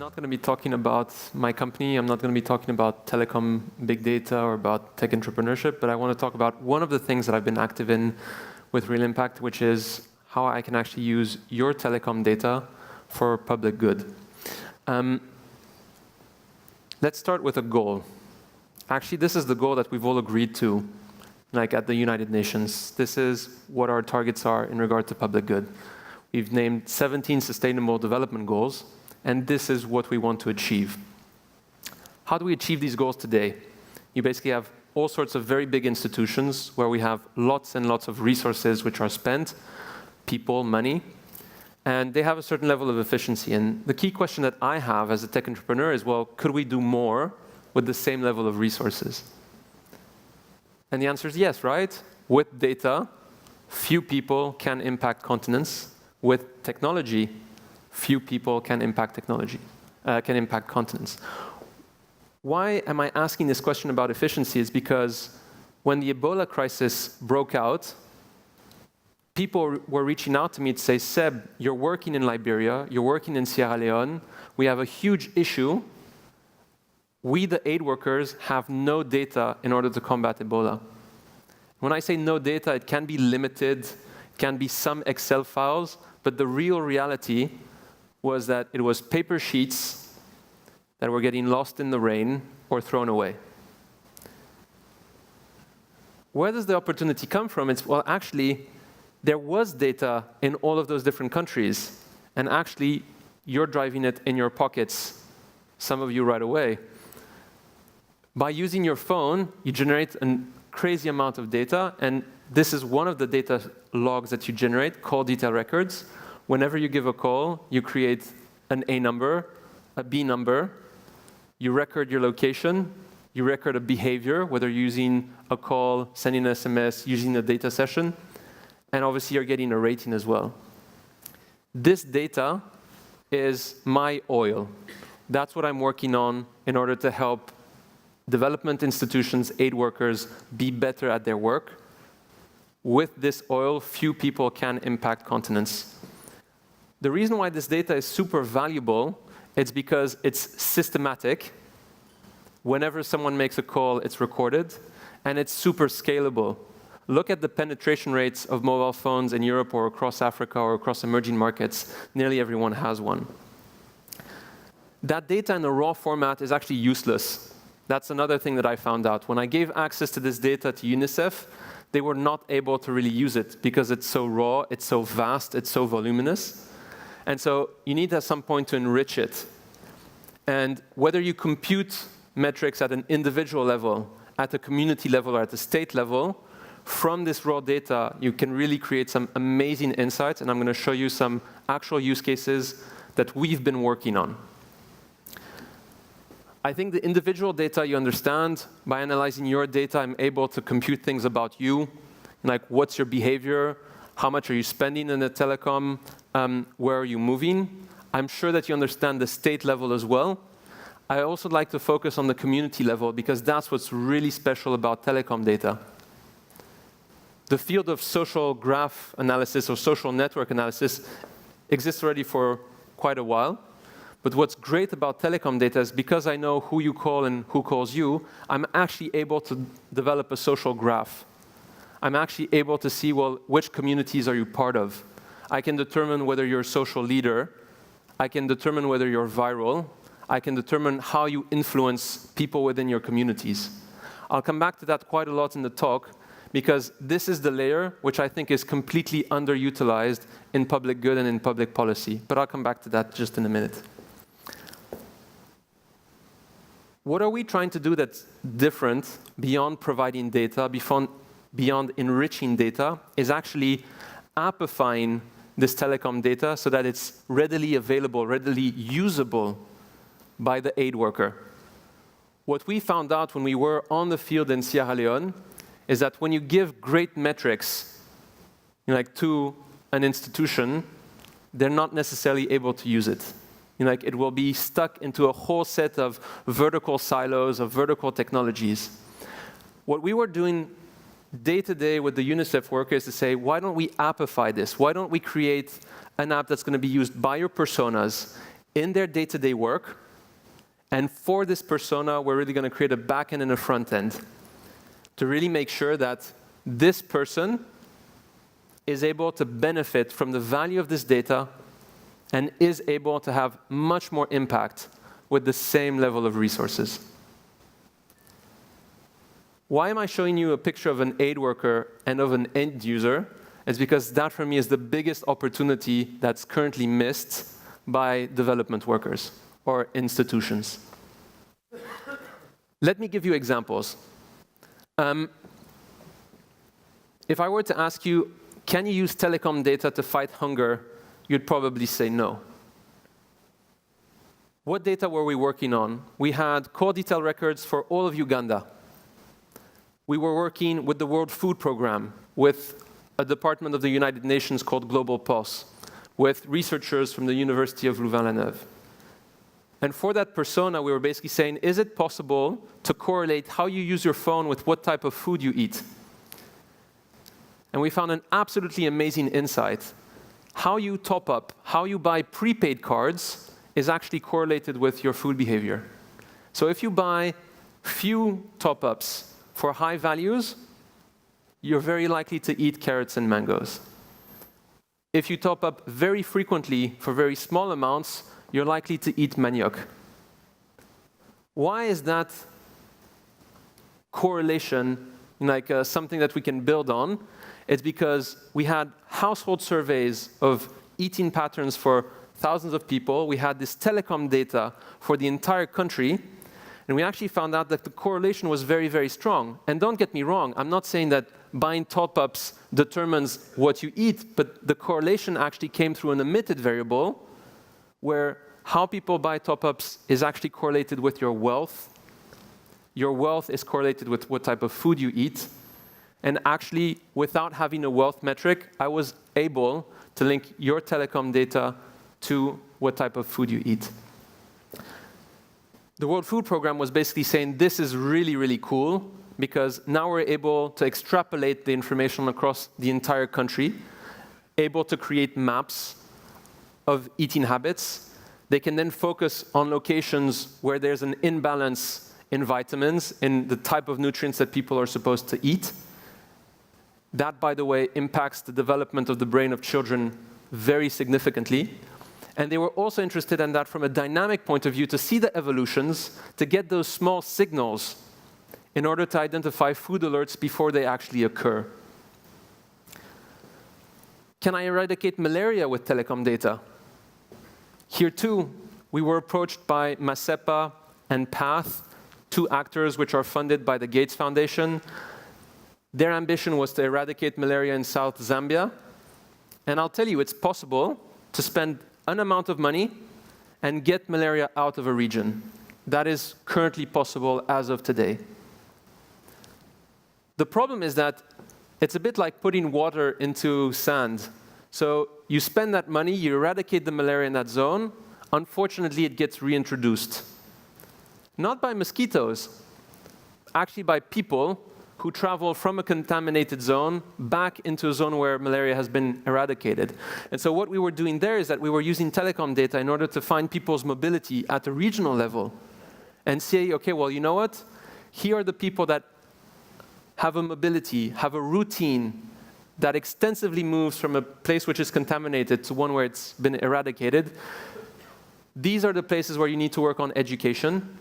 not going to be talking about my company. I'm not going to be talking about telecom, big data, or about tech entrepreneurship, but I want to talk about one of the things that I've been active in with Real Impact, which is how I can actually use your telecom data for public good. Let's start with a goal. Actually, this is the goal that we've all agreed to, like at the United Nations. This is what our targets are in regard to public good. We've named 17 Sustainable Development Goals, and this is what we want to achieve. How do we achieve these goals today? You basically have all sorts of very big institutions where we have lots and lots of resources which are spent, people, money, and they have a certain level of efficiency. And the key question that I have as a tech entrepreneur is, well, could we do more with the same level of resources? And the answer is yes, right? With data, few people can impact continents. With technology, few people can impact continents. Why am I asking this question about efficiency? Is because when the Ebola crisis broke out, people were reaching out to me to say, Seb, you're working in Liberia, you're working in Sierra Leone, we have a huge issue. We, the aid workers, have no data in order to combat Ebola. When I say no data, it can be limited, it can be some Excel files, but the real reality was that it was paper sheets that were getting lost in the rain or thrown away. Where does the opportunity come from? It's, well, actually, there was data in all of those different countries, and actually, you're driving it in your pockets, some of you right away. By using your phone, you generate a crazy amount of data, and this is one of the data logs that you generate, call detail records. Whenever you give a call, you create an A number, a B number, you record your location, you record a behavior, whether you're using a call, sending an SMS, using a data session, and obviously you're getting a rating as well. This data is my oil. That's what I'm working on in order to help development institutions, aid workers, be better at their work. With this oil, few people can impact continents. The reason why this data is super valuable is because it's systematic. Whenever someone makes a call, it's recorded, and it's super scalable. Look at the penetration rates of mobile phones in Europe or across Africa or across emerging markets. Nearly everyone has one. That data in a raw format is actually useless. That's another thing that I found out. When I gave access to this data to UNICEF, they were not able to really use it because it's so raw, it's so vast, it's so voluminous. And so you need at some point to enrich it. And whether you compute metrics at an individual level, at a community level, or at the state level, from this raw data, you can really create some amazing insights. And I'm going to show you some actual use cases that we've been working on. I think the individual data you understand. By analyzing your data, I'm able to compute things about you, like what's your behavior, how much are you spending in the telecom, where are you moving. I'm sure that you understand the state level as well. I also like to focus on the community level because that's what's really special about telecom data. The field of social graph analysis or social network analysis exists already for quite a while. But what's great about telecom data is because I know who you call and who calls you, I'm actually able to develop a social graph. I'm actually able to see, well, which communities are you part of? I can determine whether you're a social leader. I can determine whether you're viral. I can determine how you influence people within your communities. I'll come back to that quite a lot in the talk because this is the layer which I think is completely underutilized in public good and in public policy. But I'll come back to that just in a minute. What are we trying to do that's different beyond providing data, beyond enriching data, is actually appifying this telecom data so that it's readily available, readily usable by the aid worker. What we found out when we were on the field in Sierra Leone is that when you give great metrics, like to an institution, they're not necessarily able to use it. Like it will be stuck into a whole set of vertical silos, of vertical technologies. What we were doing day to day with the UNICEF workers is to say, why don't we appify this? Why don't we create an app that's going to be used by your personas in their day-to-day work. And for this persona, we're really going to create a back end and a front end to really make sure that this person is able to benefit from the value of this data and is able to have much more impact with the same level of resources. Why am I showing you a picture of an aid worker and of an end user? It's because that, for me, is the biggest opportunity that's currently missed by development workers or institutions. Let me give you examples. If I were to ask you, can you use telecom data to fight hunger, you'd probably say no. What data were we working on? We had core detail records for all of Uganda. We were working with the World Food Programme, with a department of the United Nations called Global Pulse, with researchers from the University of Louvain-la-Neuve. And for that persona, we were basically saying, is it possible to correlate how you use your phone with what type of food you eat? And we found an absolutely amazing insight. How you top up, how you buy prepaid cards is actually correlated with your food behavior. So if you buy few top-ups for high values, you're very likely to eat carrots and mangoes. If you top up very frequently for very small amounts, you're likely to eat manioc. Why is that correlation something that we can build on? It's because we had household surveys of eating patterns for thousands of people. We had this telecom data for the entire country. And we actually found out that the correlation was very, very strong. And don't get me wrong, I'm not saying that buying top-ups determines what you eat, but the correlation actually came through an omitted variable where how people buy top-ups is actually correlated with your wealth. Your wealth is correlated with what type of food you eat. And actually, without having a wealth metric, I was able to link your telecom data to what type of food you eat. The World Food Programme was basically saying, this is really, really cool, because now we're able to extrapolate the information across the entire country, able to create maps of eating habits. They can then focus on locations where there's an imbalance in vitamins, in the type of nutrients that people are supposed to eat. That, by the way, impacts the development of the brain of children very significantly. And they were also interested in that from a dynamic point of view, to see the evolutions, to get those small signals in order to identify food alerts before they actually occur. Can I eradicate malaria with telecom data? Here too, we were approached by MASEPA and PATH, two actors which are funded by the Gates Foundation. Their ambition was to eradicate malaria in South Zambia. And I'll tell you, it's possible to spend an amount of money and get malaria out of a region. That is currently possible as of today. The problem is that it's a bit like putting water into sand. So you spend that money, you eradicate the malaria in that zone. Unfortunately, it gets reintroduced. Not by mosquitoes, actually by people who travel from a contaminated zone back into a zone where malaria has been eradicated. And so what we were doing there is that we were using telecom data in order to find people's mobility at a regional level and say, okay, well, you know what? Here are the people that have a mobility, have a routine that extensively moves from a place which is contaminated to one where it's been eradicated. These are the places where you need to work on education.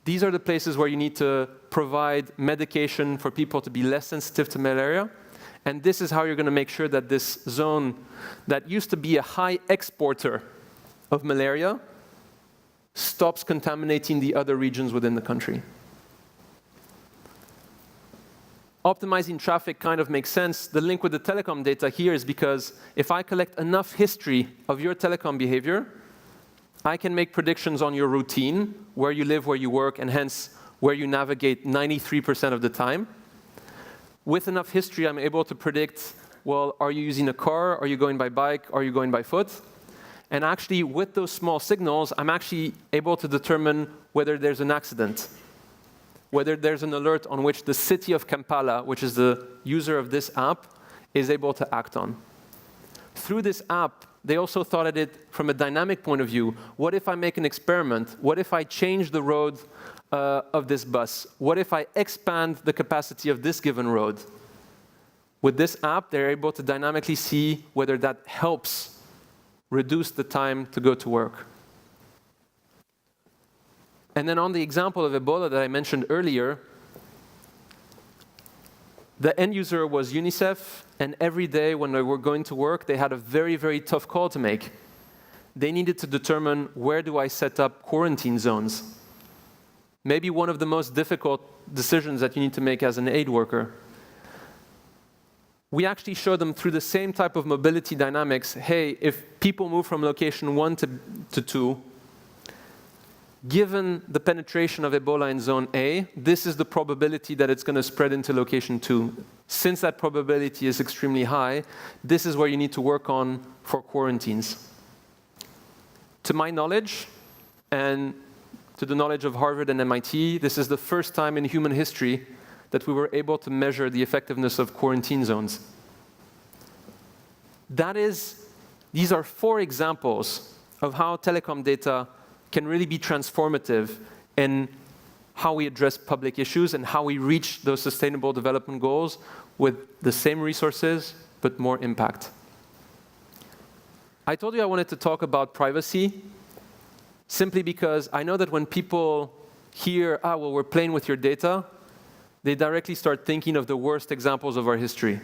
These are the places where you need to provide medication for people to be less sensitive to malaria. And this is how you're going to make sure that this zone that used to be a high exporter of malaria stops contaminating the other regions within the country. Optimizing traffic kind of makes sense. The link with the telecom data here is because if I collect enough history of your telecom behavior, I can make predictions on your routine, where you live, where you work, and hence where you navigate 93% of the time. With enough history, I'm able to predict, well, are you using a car? Are you going by bike? Are you going by foot? And actually, with those small signals, I'm actually able to determine whether there's an accident, whether there's an alert on which the city of Kampala, which is the user of this app, is able to act on. Through this app, they also thought at it from a dynamic point of view. What if I make an experiment? What if I change the road of this bus? What if I expand the capacity of this given road? With this app, they're able to dynamically see whether that helps reduce the time to go to work. And then on the example of Ebola that I mentioned earlier, the end user was UNICEF, and every day when they were going to work, they had a very, very tough call to make. They needed to determine, where do I set up quarantine zones? Maybe one of the most difficult decisions that you need to make as an aid worker. We actually show them through the same type of mobility dynamics, hey, if people move from location 1 to 2, given the penetration of Ebola in zone A, this is the probability that it's going to spread into location 2. Since that probability is extremely high, this is where you need to work on for quarantines. To my knowledge, and to the knowledge of Harvard and MIT, this is the first time in human history that we were able to measure the effectiveness of quarantine zones. These are 4 examples of how telecom data can really be transformative in how we address public issues and how we reach those sustainable development goals with the same resources, but more impact. I told you I wanted to talk about privacy, simply because I know that when people hear, well, we're playing with your data, they directly start thinking of the worst examples of our history.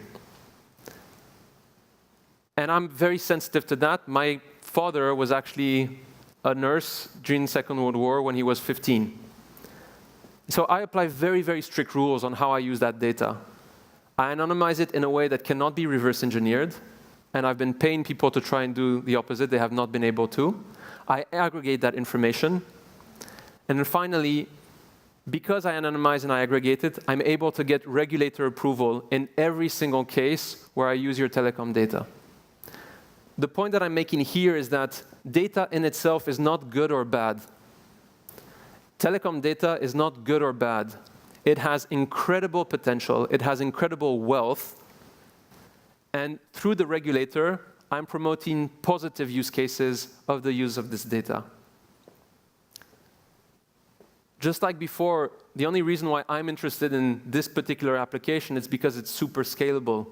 And I'm very sensitive to that. My father was actually a nurse during the Second World War when he was 15. So I apply very, very strict rules on how I use that data. I anonymize it in a way that cannot be reverse engineered, and I've been paying people to try and do the opposite. They have not been able to. I aggregate that information. And then finally, because I anonymize and I aggregate it, I'm able to get regulator approval in every single case where I use your telecom data. The point that I'm making here is that data in itself is not good or bad. Telecom data is not good or bad. It has incredible potential. It has incredible wealth. And through the regulator, I'm promoting positive use cases of the use of this data. Just like before, the only reason why I'm interested in this particular application is because it's super scalable.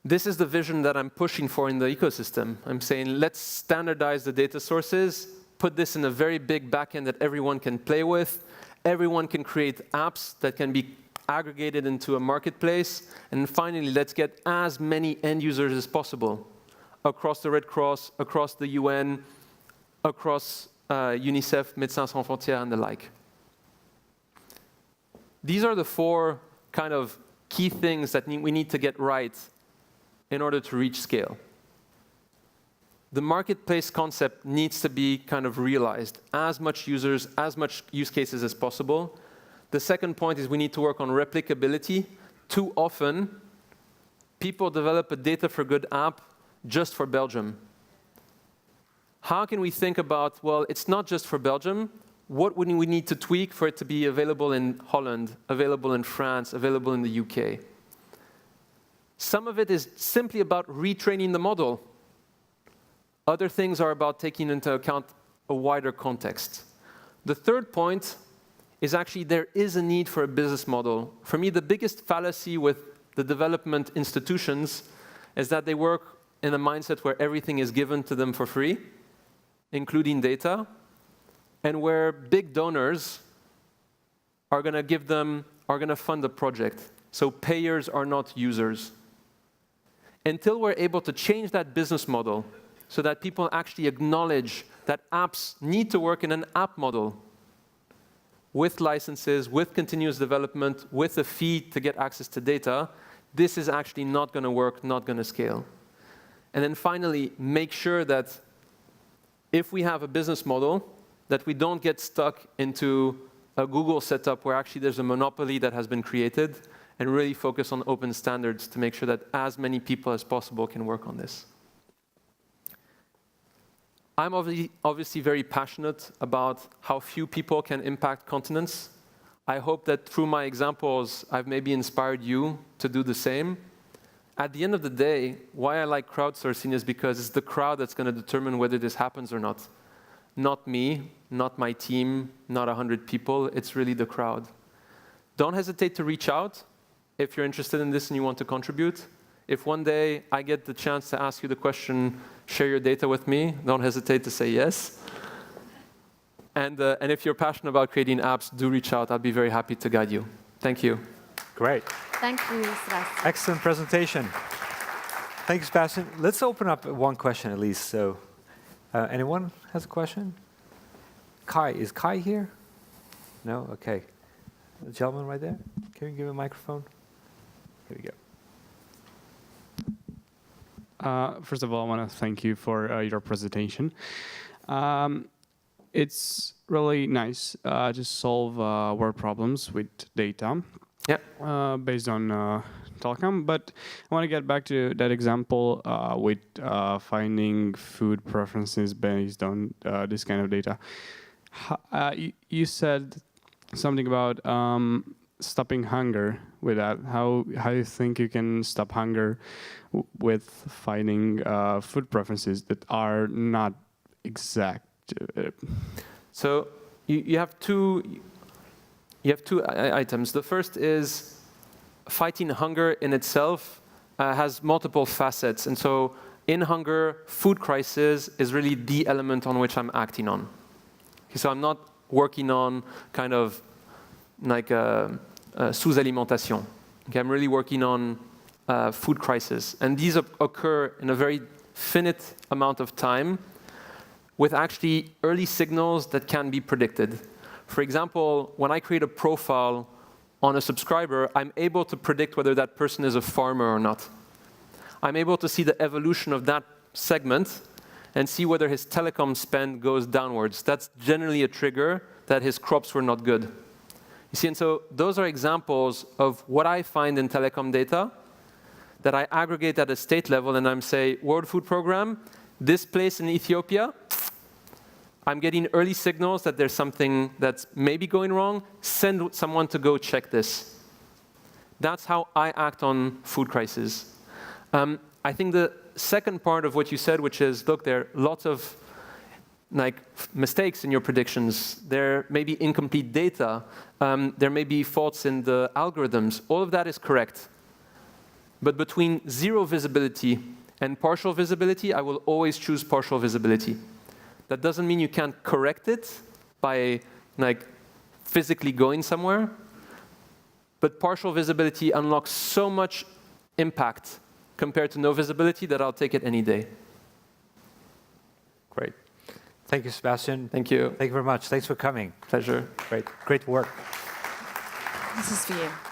This is the vision that I'm pushing for in the ecosystem. I'm saying, let's standardize the data sources, put this in a very big backend that everyone can play with. Everyone can create apps that can be aggregated into a marketplace. And finally, let's get as many end users as possible across the Red Cross, across the UN, across UNICEF, Médecins Sans Frontières, and the like. These are the 4 kind of key things that we need to get right in order to reach scale. The marketplace concept needs to be kind of realized. As much users, as much use cases as possible. The second point is we need to work on replicability. Too often, people develop a data for good app just for Belgium. How can we think about, well, it's not just for Belgium. What would we need to tweak for it to be available in Holland, available in France, available in the UK? Some of it is simply about retraining the model. Other things are about taking into account a wider context. The third point is actually there is a need for a business model. For me, the biggest fallacy with the development institutions is that they work in a mindset where everything is given to them for free, including data, and where big donors are going to fund the project. So payers are not users. Until we're able to change that business model so that people actually acknowledge that apps need to work in an app model with licenses, with continuous development, with a fee to get access to data, this is actually not going to work, not going to scale. And then finally, make sure that if we have a business model, that we don't get stuck into a Google setup where actually there's a monopoly that has been created, and really focus on open standards to make sure that as many people as possible can work on this. I'm obviously very passionate about how few people can impact continents. I hope that through my examples, I've maybe inspired you to do the same. at the end of the day, why I like crowdsourcing is because it's the crowd that's going to determine whether this happens or not. Not me, not my team, not 100 people. It's really the crowd. Don't hesitate to reach out if you're interested in this and you want to contribute. If one day I get the chance to ask you the question, share your data with me, don't hesitate to say yes. And if you're passionate about creating apps, do reach out. I'll be very happy to guide you. Thank you. Great. Thank you, Sebastien. Excellent presentation. Thank you, Sebastien. Let's open up one question at least. So, anyone has a question? Kai, is Kai here? No? Okay. The gentleman right there. Can you give him a microphone? Here we go. First of all, I want to thank you for your presentation. It's really nice to solve word problems with data based on Telecom. But I want to get back to that example with finding food preferences based on this kind of data. You said something about stopping hunger with that. How you think you can stop hunger with finding food preferences that are not exact? So you have two items. The first is fighting hunger in itself has multiple facets. And so in hunger, food crisis is really the element on which I'm acting on. Okay, so I'm not working on kind of like sous-alimentation. Okay, I'm really working on food crisis. And these occur in a very finite amount of time with actually early signals that can be predicted. For example, when I create a profile on a subscriber, I'm able to predict whether that person is a farmer or not. I'm able to see the evolution of that segment and see whether his telecom spend goes downwards. That's generally a trigger that his crops were not good. You see, and so those are examples of what I find in telecom data that I aggregate at a state level, and I'm say, World Food Program, this place in Ethiopia, I'm getting early signals that there's something that's maybe going wrong. Send someone to go check this. That's how I act on food crisis. I think the second part of what you said, which is, look, there are lots of mistakes in your predictions. There may be incomplete data. There may be faults in the algorithms. All of that is correct. But between zero visibility and partial visibility, I will always choose partial visibility. That doesn't mean you can't correct it by physically going somewhere. But partial visibility unlocks so much impact compared to no visibility that I'll take it any day. Great. Thank you, Sebastien. Thank you. Thank you very much. Thanks for coming. Pleasure. Great work. This is for you.